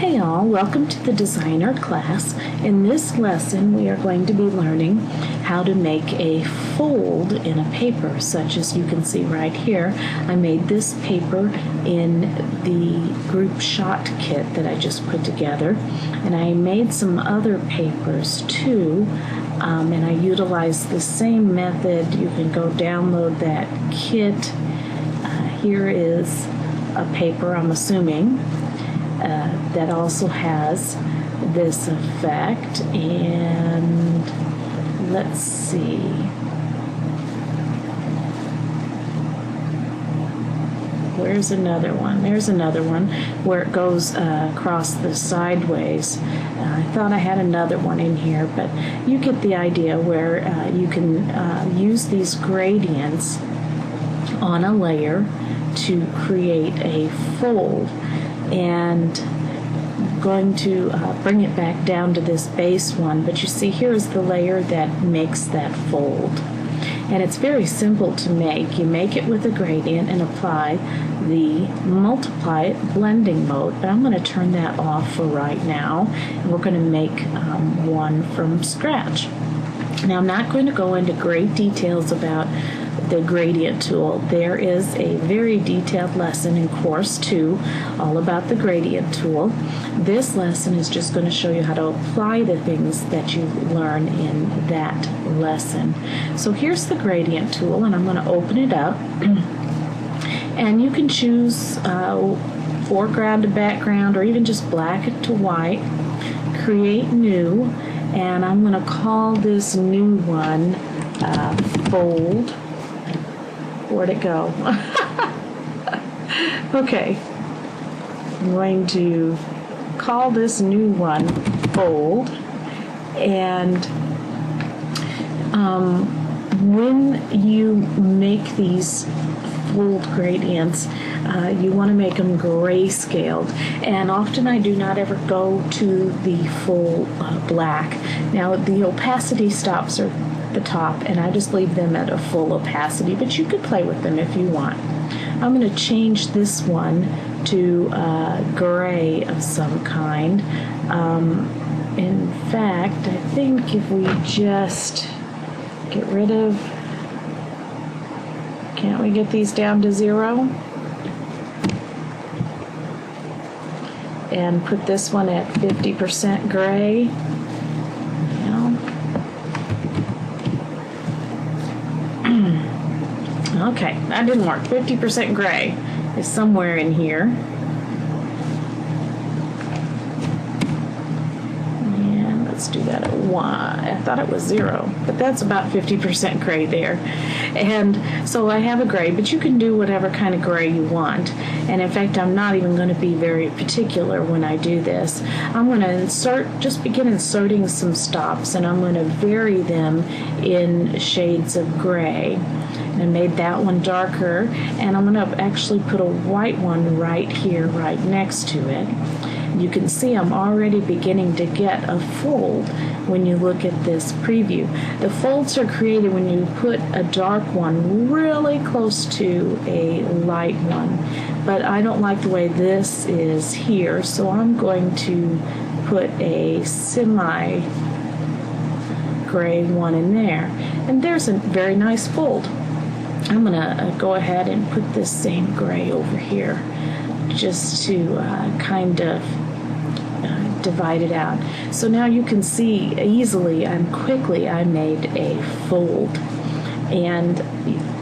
Hey all, welcome to the designer class. In this lesson we are going to be learning how to make a fold in a paper, such as you can see right here. I made this paper in the group shot kit that I just put together, and I made some other papers too, and I utilized the same method. You can go download that kit. Here is a paper, I'm assuming, that also has this effect, and let's see. Where's another one? There's another one where it goes across the sideways. I thought I had another one in here, but you get the idea where you can use these gradients on a layer to create a fold. And I'm going to bring it back down to this base one, but you see here is the layer that makes that fold. And it's very simple to make. You make it with a gradient and apply the multiply blending mode, but I'm going to turn that off for right now, and we're going to make one from scratch. Now I'm not going to go into great details about the gradient tool. There is a very detailed lesson in course 2 all about the gradient tool. This lesson is just going to show you how to apply the things that you learn in that lesson. So here's the gradient tool, and I'm going to open it up, and you can choose foreground to background, or even just black to white. Create new, and I'm going to call this new one fold. Where'd it go? Okay, I'm going to call this new one fold, and when you make these fold gradients, you want to make them grayscaled, and often I do not ever go to the full black. Now the opacity stops are the top, and I just leave them at a full opacity, but you could play with them if you want. I'm going to change this one to gray of some kind. In fact, I think if we just get rid of, can't we get these down to 0? And put this one at 50% gray. Okay, that didn't work. 50% gray is somewhere in here. And let's do that at 1. I thought it was 0, but that's about 50% gray there. And so I have a gray, but you can do whatever kind of gray you want. And in fact, I'm not even going to be very particular when I do this. I'm going to just begin inserting some stops, and I'm going to vary them in shades of gray. I made that one darker, and I'm going to actually put a white one right here, right next to it. You can see I'm already beginning to get a fold when you look at this preview. The folds are created when you put a dark one really close to a light one, but I don't like the way this is here, so I'm going to put a semi gray one in there, and there's a very nice fold. I'm going to go ahead and put this same gray over here just to kind of divide it out. So now you can see easily and quickly I made a fold. And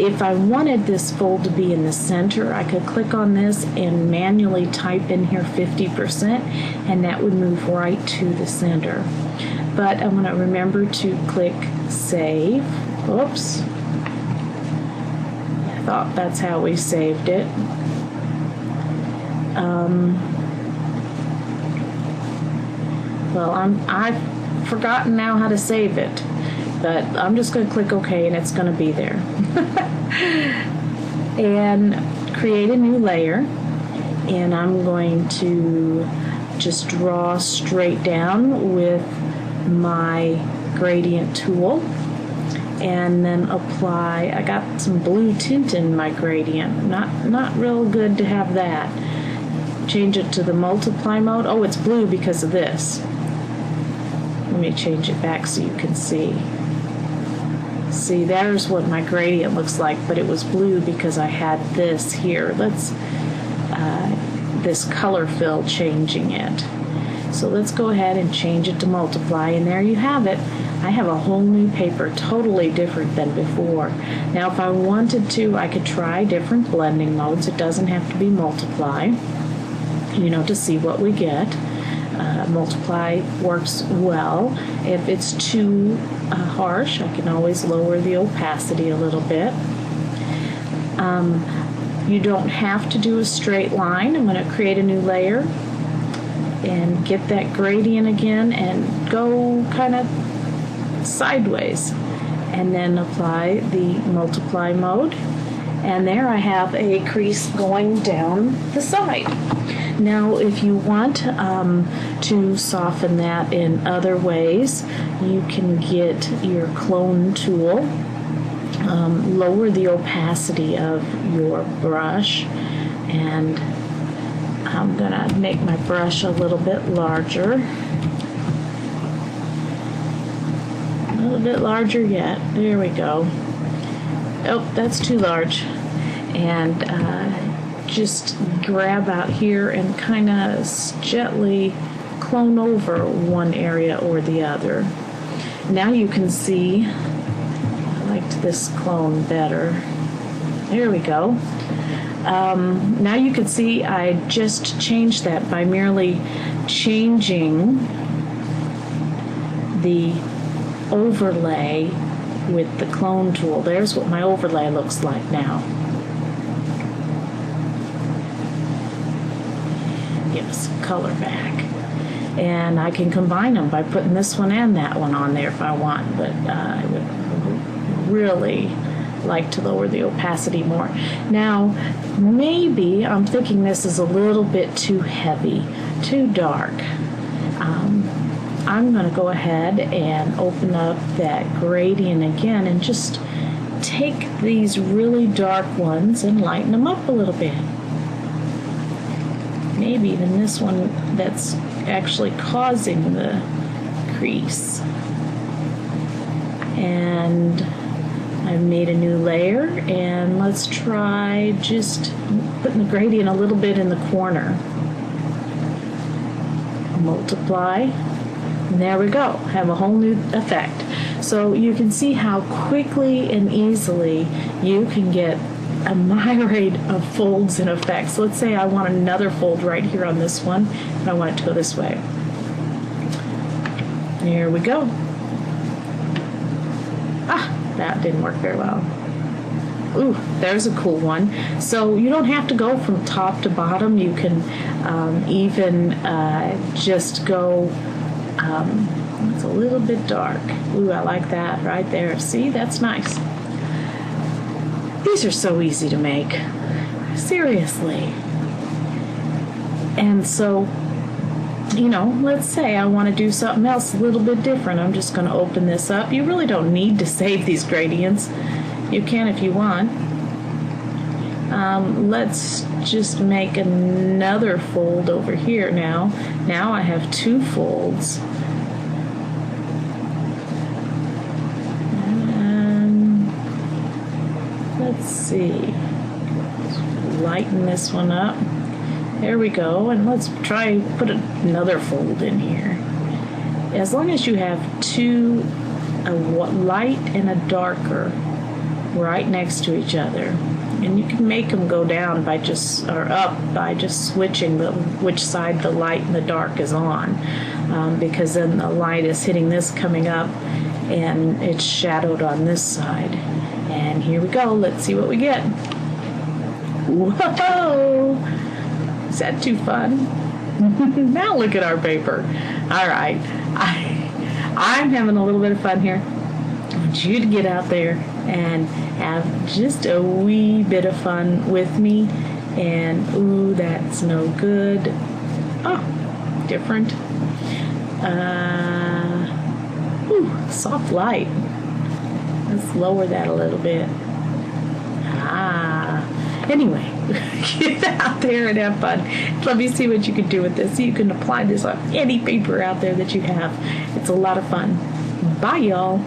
if I wanted this fold to be in the center, I could click on this and manually type in here 50%, and that would move right to the center. But I'm going to remember to click save. Oops. I thought that's how we saved it. Well, I've forgotten now how to save it, but I'm just going to click OK, and it's going to be there. And create a new layer, and I'm going to just draw straight down with my gradient tool, and then apply. I got some blue tint in my gradient. Not real good to have that. change it to the multiply mode. Oh, it's blue because of this. Let me change it back so you can see. See, there's what my gradient looks like, but it was blue because I had this here. This color fill changing it. So let's go ahead and change it to multiply, and there you have it. I have a whole new paper, totally different than before. Now, if I wanted to, I could try different blending modes. It doesn't have to be multiply, to see what we get. Multiply works well. If it's too harsh, I can always lower the opacity a little bit. You don't have to do a straight line. I'm going to create a new layer and get that gradient again and go kind of sideways, and then apply the multiply mode, and there I have a crease going down the side. Now, if you want to soften that in other ways, you can get your clone tool, lower the opacity of your brush, and I'm going to make my brush a little bit larger. A little bit larger yet. There we go. Oh, that's too large. And just grab out here and kind of gently clone over one area or the other. Now you can see, I liked this clone better. There we go. Now you can see I just changed that by merely changing the overlay with the clone tool. There's what my overlay looks like now. Give us some color back. And I can combine them by putting this one and that one on there if I want, but I would really like to lower the opacity more. Now, maybe I'm thinking this is a little bit too heavy, too dark. I'm going to go ahead and open up that gradient again and just take these really dark ones and lighten them up a little bit. Maybe even this one that's actually causing the crease. And I've made a new layer, and let's try just putting the gradient a little bit in the corner. Multiply. And there we go. Have a whole new effect. So you can see how quickly and easily you can get a myriad of folds and effects. Let's say I want another fold right here on this one, and I want it to go this way. There we go. That didn't work very well. Ooh, there's a cool one. So you don't have to go from top to bottom. You can even just go, it's a little bit dark. Ooh, I like that right there. See, that's nice. These are so easy to make. Seriously. And so, let's say I want to do something else a little bit different. I'm just going to open this up. You really don't need to save these gradients. You can if you want. Let's just make another fold over here now. Now I have two folds. And let's see. Let's lighten this one up. There we go, and let's try put another fold in here. As long as you have two, a light and a darker, right next to each other, and you can make them go down by just, or up by just switching which side the light and the dark is on, because then the light is hitting this coming up, and it's shadowed on this side. And here we go. Let's see what we get. Whoa! Is that too fun? Now look at our paper. All right. I'm having a little bit of fun here. I want you to get out there and have just a wee bit of fun with me. And, ooh, that's no good. Oh, different. Ooh, soft light. Let's lower that a little bit. Anyway, get out there and have fun. Let me see what you can do with this. You can apply this on any paper out there that you have. It's a lot of fun. Bye, y'all.